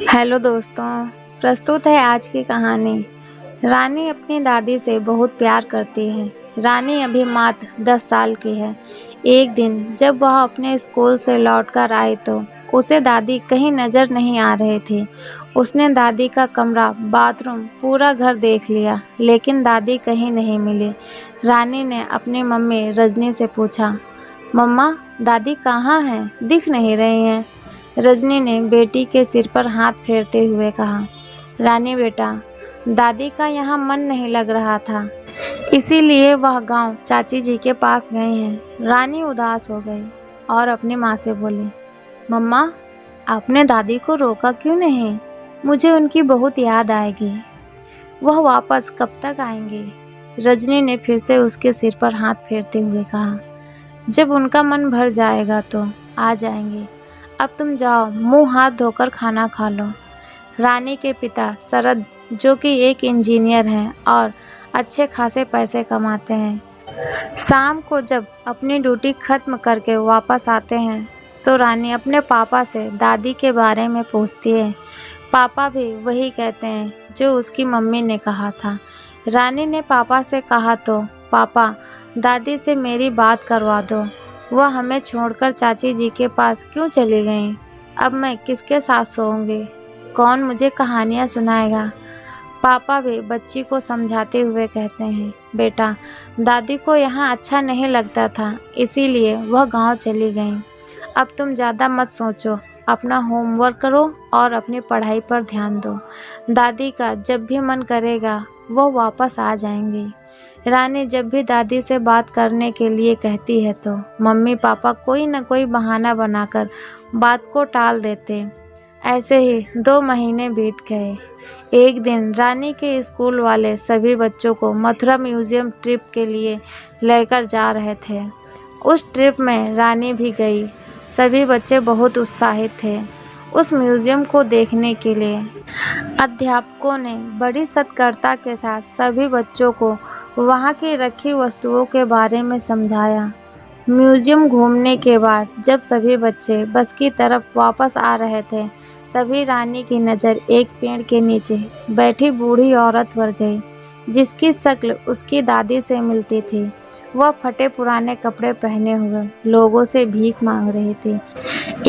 Hello दोस्तों, प्रस्तुत है आज की कहानी। रानी अपनी दादी से बहुत प्यार करती है। रानी अभी मात्र 10 साल की है। एक दिन जब वह अपने स्कूल से लौटकर आई तो उसे दादी कहीं नज़र नहीं आ रहे थे। उसने दादी का कमरा, बाथरूम, पूरा घर देख लिया, लेकिन दादी कहीं नहीं मिली। रानी ने अपनी मम्मी रजनी से पूछा, मम्मा, दादी कहाँ हैं? दिख नहीं रही हैं। रजनी ने बेटी के सिर पर हाथ फेरते हुए कहा, रानी बेटा, दादी का यहाँ मन नहीं लग रहा था, इसीलिए वह गांव चाची जी के पास गए हैं। रानी उदास हो गई और अपनी माँ से बोली, मम्मा, आपने दादी को रोका क्यों नहीं? मुझे उनकी बहुत याद आएगी। वह वापस कब तक आएंगे? रजनी ने फिर से उसके सिर पर हाथ फेरते हुए कहा, जब उनका मन भर जाएगा तो आ जाएंगे। अब तुम जाओ, मुंह हाथ धोकर खाना खा लो। रानी के पिता शरद, जो कि एक इंजीनियर हैं और अच्छे खासे पैसे कमाते हैं, शाम को जब अपनी ड्यूटी खत्म करके वापस आते हैं तो रानी अपने पापा से दादी के बारे में पूछती है। पापा भी वही कहते हैं जो उसकी मम्मी ने कहा था। रानी ने पापा से कहा तो पापा, दादी से मेरी बात करवा दो। वह हमें छोड़कर चाची जी के पास क्यों चली गईं? अब मैं किसके साथ सोऊंगी? कौन मुझे कहानियाँ सुनाएगा? पापा भी बच्ची को समझाते हुए कहते हैं, बेटा, दादी को यहाँ अच्छा नहीं लगता था, इसीलिए वह गांव चली गईं। अब तुम ज़्यादा मत सोचो, अपना होमवर्क करो और अपनी पढ़ाई पर ध्यान दो। दादी का जब भी मन करेगा वो वापस आ जाएंगी। रानी जब भी दादी से बात करने के लिए कहती है तो मम्मी पापा कोई न कोई बहाना बनाकर बात को टाल देते। ऐसे ही 2 महीने बीत गए। एक दिन रानी के स्कूल वाले सभी बच्चों को मथुरा म्यूजियम ट्रिप के लिए लेकर जा रहे थे। उस ट्रिप में रानी भी गई। सभी बच्चे बहुत उत्साहित थे उस म्यूजियम को देखने के लिए। अध्यापकों ने बड़ी सतर्कता के साथ सभी बच्चों को वहाँ की रखी वस्तुओं के बारे में समझाया। म्यूजियम घूमने के बाद जब सभी बच्चे बस की तरफ वापस आ रहे थे, तभी रानी की नज़र एक पेड़ के नीचे बैठी बूढ़ी औरत पर गई, जिसकी शक्ल उसकी दादी से मिलती थी। वह फटे पुराने कपड़े पहने हुए लोगों से भीख मांग रही थी।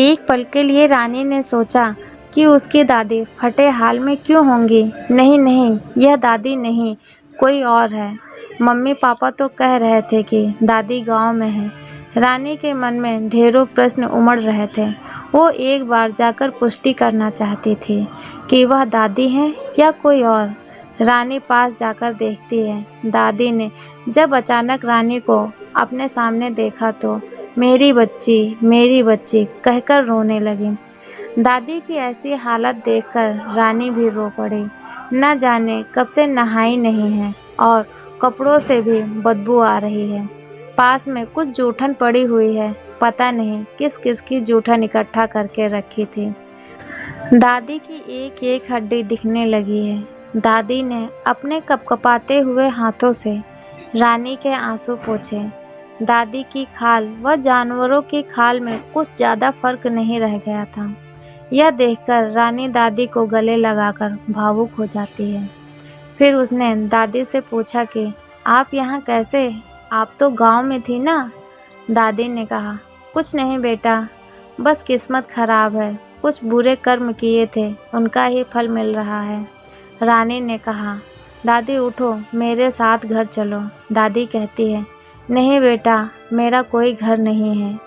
एक पल के लिए रानी ने सोचा कि उसकी दादी फटे हाल में क्यों होंगी। नहीं नहीं, यह दादी नहीं, कोई और है। मम्मी पापा तो कह रहे थे कि दादी गांव में है। रानी के मन में ढेरों प्रश्न उमड़ रहे थे। वो एक बार जाकर पुष्टि करना चाहती थी कि वह दादी हैं या कोई और। रानी पास जाकर देखती है। दादी ने जब अचानक रानी को अपने सामने देखा तो मेरी बच्ची कहकर रोने लगी। दादी की ऐसी हालत देखकर रानी भी रो पड़ी। न जाने कब से नहाई नहीं है और कपड़ों से भी बदबू आ रही है। पास में कुछ जूठन पड़ी हुई है, पता नहीं किस किस की जूठन इकट्ठा करके रखी थी। दादी की एक एक हड्डी दिखने लगी है। दादी ने अपने कपकपाते हुए हाथों से रानी के आंसू पोंछे। दादी की खाल व जानवरों की खाल में कुछ ज़्यादा फर्क नहीं रह गया था। यह देखकर रानी दादी को गले लगाकर भावुक हो जाती है। फिर उसने दादी से पूछा कि आप यहाँ कैसे? आप तो गांव में थी ना? दादी ने कहा, कुछ नहीं बेटा, बस किस्मत खराब है। कुछ बुरे कर्म किए थे, उनका ही फल मिल रहा है। रानी ने कहा, दादी उठो, मेरे साथ घर चलो। दादी कहती है, नहीं बेटा, मेरा कोई घर नहीं है।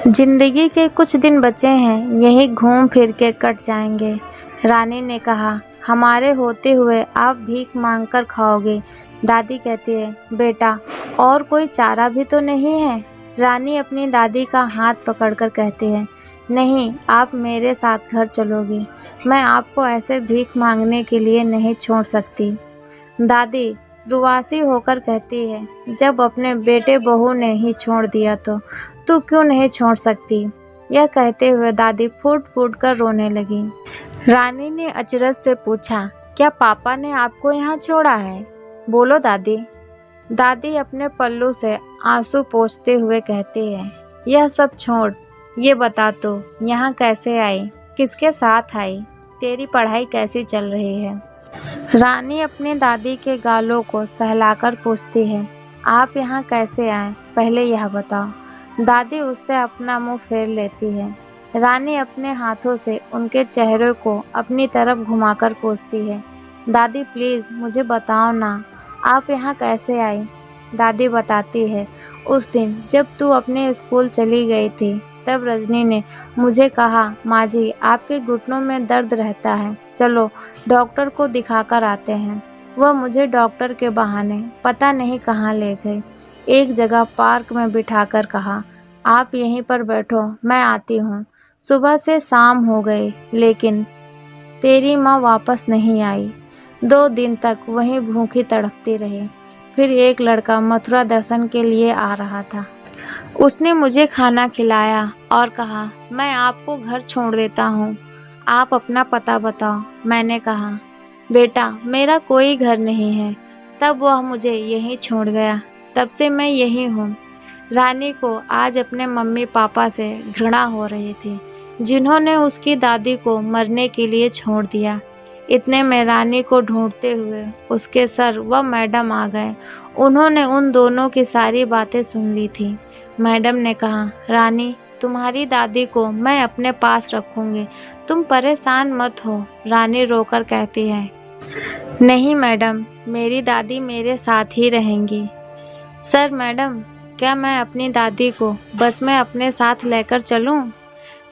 जिंदगी के कुछ दिन बचे हैं, यही घूम फिर के कट जाएंगे। रानी ने कहा, हमारे होते हुए आप भीख मांगकर खाओगे। दादी कहती है, बेटा, और कोई चारा भी तो नहीं है। रानी अपनी दादी का हाथ पकड़कर कहती है, नहीं, आप मेरे साथ घर चलोगी। मैं आपको ऐसे भीख मांगने के लिए नहीं छोड़ सकती। दादी रुआसी होकर कहती है, जब अपने बेटे बहू ने ही छोड़ दिया तो तू क्यों नहीं छोड़ सकती? यह कहते हुए दादी फूट फूट कर रोने लगी। रानी ने अचरज से पूछा, क्या पापा ने आपको यहाँ छोड़ा है? बोलो दादी। दादी अपने पल्लू से आंसू पोंछते हुए कहती है, यह सब छोड़, ये बता तो यहाँ कैसे आई, किसके साथ आई? तेरी पढ़ाई कैसी चल रही है? रानी अपनी दादी के गालों को सहलाकर पूछती है, आप यहाँ कैसे आए, पहले यह बताओ। दादी उससे अपना मुंह फेर लेती है। रानी अपने हाथों से उनके चेहरे को अपनी तरफ घुमाकर पूछती है, दादी प्लीज़ मुझे बताओ ना, आप यहाँ कैसे आई? दादी बताती है, उस दिन जब तू अपने स्कूल चली गई थी तब रजनी ने मुझे कहा, माँ जी आपके घुटनों में दर्द रहता है, चलो डॉक्टर को दिखाकर आते हैं। वह मुझे डॉक्टर के बहाने पता नहीं कहाँ ले गई। एक जगह पार्क में बिठाकर कहा, आप यहीं पर बैठो, मैं आती हूँ। सुबह से शाम हो गई लेकिन तेरी माँ वापस नहीं आई। 2 दिन तक वहीं भूखी तड़पती रही। फिर एक लड़का मथुरा दर्शन के लिए आ रहा था। उसने मुझे खाना खिलाया और कहा, मैं आपको घर छोड़ देता हूँ, आप अपना पता बताओ। मैंने कहा, बेटा मेरा कोई घर नहीं है। तब वह मुझे यहीं छोड़ गया, तब से मैं यहीं हूँ। रानी को आज अपने मम्मी पापा से घृणा हो रही थी, जिन्होंने उसकी दादी को मरने के लिए छोड़ दिया। इतने में रानी को ढूंढते हुए उसके सर व मैडम आ गए। उन्होंने उन दोनों की सारी बातें सुन ली थी। मैडम ने कहा, रानी तुम्हारी दादी को मैं अपने पास रखूंगी, तुम परेशान मत हो। रानी रोकर कहती है, नहीं मैडम, मेरी दादी मेरे साथ ही रहेंगी। सर मैडम, क्या मैं अपनी दादी को बस में अपने साथ लेकर चलूं?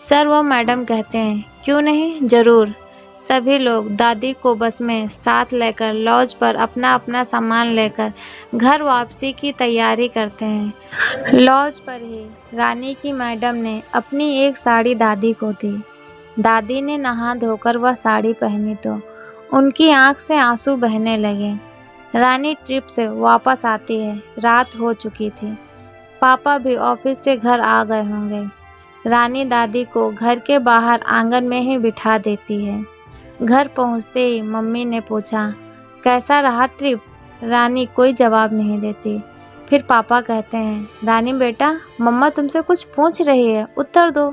सर वो मैडम कहते हैं, क्यों नहीं, ज़रूर। सभी लोग दादी को बस में साथ लेकर लॉज पर अपना अपना सामान लेकर घर वापसी की तैयारी करते हैं। लॉज पर ही रानी की मैडम ने अपनी एक साड़ी दादी को दी। दादी ने नहा धोकर वह साड़ी पहनी तो उनकी आंख से आंसू बहने लगे। रानी ट्रिप से वापस आती है, रात हो चुकी थी। पापा भी ऑफिस से घर आ गए होंगे। रानी दादी को घर के बाहर आंगन में ही बिठा देती है। घर पहुंचते ही मम्मी ने पूछा, कैसा रहा ट्रिप? रानी कोई जवाब नहीं देती। फिर पापा कहते हैं, रानी बेटा, मम्मा तुमसे कुछ पूछ रही है, उत्तर दो।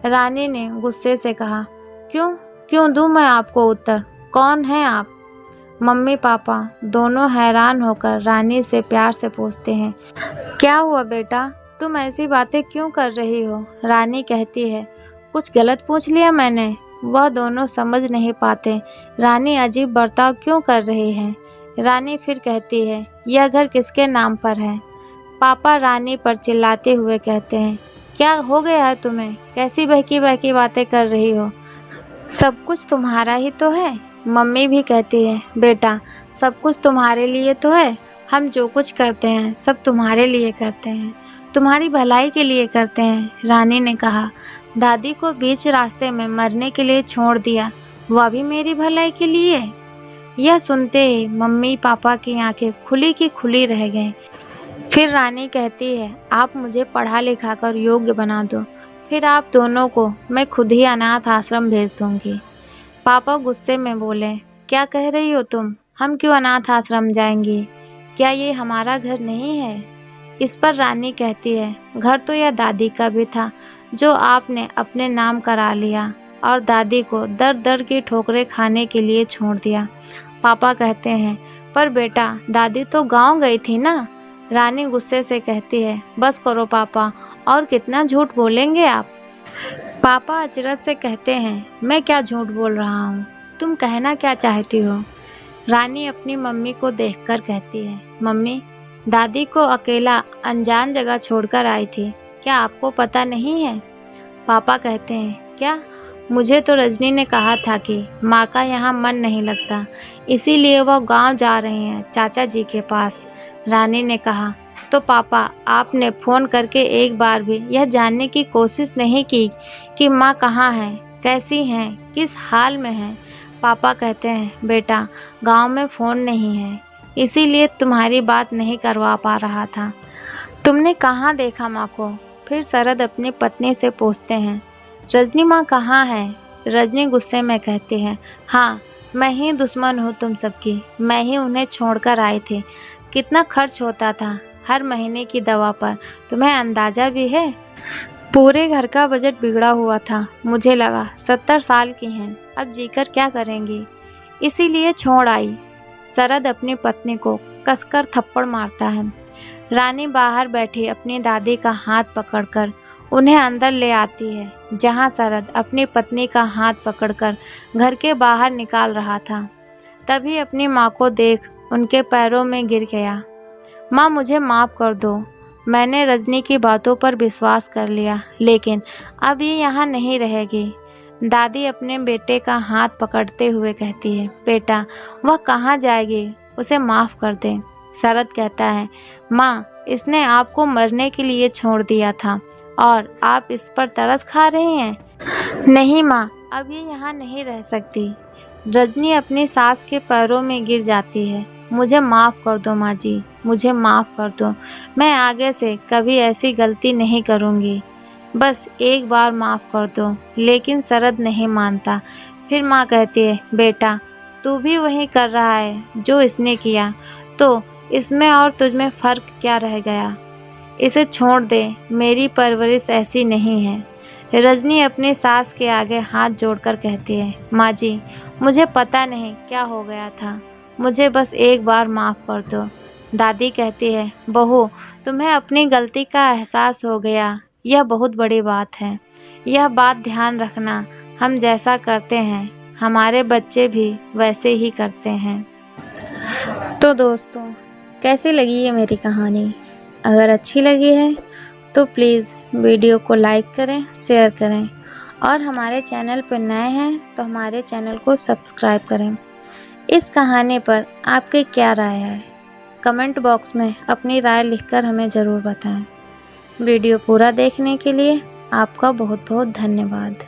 रानी ने गुस्से से कहा, क्यों दूं मैं आपको उत्तर? कौन हैं आप? मम्मी पापा दोनों हैरान होकर रानी से प्यार से पूछते हैं, क्या हुआ बेटा, तुम ऐसी बातें क्यों कर रही हो? रानी कहती है, कुछ गलत पूछ लिया मैंने? वह दोनों समझ नहीं पाते रानी अजीब बर्ताव क्यों कर रही है। रानी फिर कहती है, यह घर किसके नाम पर है? पापा रानी पर चिल्लाते हुए कहते हैं, क्या हो गया है तुम्हें? कैसी बहकी बहकी बातें कर रही हो? सब कुछ तुम्हारा ही तो है। मम्मी भी कहती है, बेटा सब कुछ तुम्हारे लिए तो है, हम जो कुछ करते हैं सब तुम्हारे लिए करते हैं, तुम्हारी भलाई के लिए करते हैं। रानी ने कहा, दादी को बीच रास्ते में मरने के लिए छोड़ दिया, वह भी मेरी भलाई के लिए? यह सुनते ही मम्मी पापा की आंखें खुली की खुली रह गईं। फिर रानी कहती है, आप मुझे पढ़ा लिखा कर योग्य बना दो, फिर आप दोनों को मैं खुद ही अनाथ आश्रम भेज दूंगी। पापा गुस्से में बोले, क्या कह रही हो तुम? हम क्यों अनाथ आश्रम जाएंगी? क्या ये हमारा घर नहीं है? इस पर रानी कहती है, घर तो यह दादी का भी था जो आपने अपने नाम करा लिया और दादी को दर दर की ठोकरें खाने के लिए छोड़ दिया। पापा कहते हैं, पर बेटा दादी तो गांव गई थी ना। रानी गुस्से से कहती है, बस करो पापा, और कितना झूठ बोलेंगे आप? पापा अचरज से कहते हैं, मैं क्या झूठ बोल रहा हूँ, तुम कहना क्या चाहती हो? रानी अपनी मम्मी को देखकर कहती है, मम्मी दादी को अकेला अनजान जगह छोड़कर आई थी, क्या आपको पता नहीं है? पापा कहते हैं, क्या? मुझे तो रजनी ने कहा था कि माँ का यहाँ मन नहीं लगता, इसीलिए वह गांव जा रही हैं चाचा जी के पास। रानी ने कहा, तो पापा आपने फ़ोन करके एक बार भी यह जानने की कोशिश नहीं की कि माँ कहाँ हैं, कैसी हैं, किस हाल में हैं? पापा कहते हैं, बेटा गांव में फ़ोन नहीं है, इसीलिए तुम्हारी बात नहीं करवा पा रहा था। तुमने कहाँ देखा माँ को? फिर शरद अपनी पत्नी से पूछते हैं, रजनी माँ कहाँ है? रजनी गुस्से में कहती है, हाँ मैं ही दुश्मन हूँ तुम सबकी, मैं ही उन्हें छोड़कर आई थी। कितना खर्च होता था हर महीने की दवा पर, तुम्हें अंदाज़ा भी है? पूरे घर का बजट बिगड़ा हुआ था। मुझे लगा 70 साल की हैं, अब जीकर क्या करेंगी, इसीलिए छोड़ आई। शरद अपनी पत्नी को कसकर थप्पड़ मारता है। रानी बाहर बैठी अपनी दादी का हाथ पकड़कर उन्हें अंदर ले आती है, जहां शरद अपनी पत्नी का हाथ पकड़कर घर के बाहर निकाल रहा था। तभी अपनी माँ को देख उनके पैरों में गिर गया। माँ, मुझे माफ़ कर दो। मैंने रजनी की बातों पर विश्वास कर लिया, लेकिन अब ये यहाँ नहीं रहेगी। दादी अपने बेटे का हाथ पकड़ते हुए कहती है, बेटा, वह कहाँ जाएगी, उसे माफ़ कर दे। शरद कहता है, माँ, इसने आपको मरने के लिए छोड़ दिया था और आप इस पर तरस खा रही हैं। नहीं माँ, अब ये यहाँ नहीं रह सकती। रजनी अपनी सास के पैरों में गिर जाती है। मुझे माफ़ कर दो माँ जी, मुझे माफ़ कर दो। मैं आगे से कभी ऐसी गलती नहीं करूँगी। बस एक बार माफ़ कर दो। लेकिन शरद नहीं मानता। फिर माँ कहती है, बेटा, तू भी वही कर रहा है जो इसने किया, तो इसमें और तुझमें फ़र्क क्या रह गया। इसे छोड़ दे, मेरी परवरिश ऐसी नहीं है। रजनी अपनी सास के आगे हाथ जोड़कर कहती है, माँ जी, मुझे पता नहीं क्या हो गया था, मुझे बस एक बार माफ़ कर दो। दादी कहती है, बहू, तुम्हें अपनी गलती का एहसास हो गया, यह बहुत बड़ी बात है। यह बात ध्यान रखना, हम जैसा करते हैं हमारे बच्चे भी वैसे ही करते हैं। तो दोस्तों, कैसी लगी ये मेरी कहानी? अगर अच्छी लगी है तो प्लीज़ वीडियो को लाइक करें, शेयर करें, और हमारे चैनल पर नए हैं तो हमारे चैनल को सब्सक्राइब करें। इस कहानी पर आपकी क्या राय है? कमेंट बॉक्स में अपनी राय लिखकर हमें ज़रूर बताएं। वीडियो पूरा देखने के लिए आपका बहुत बहुत धन्यवाद।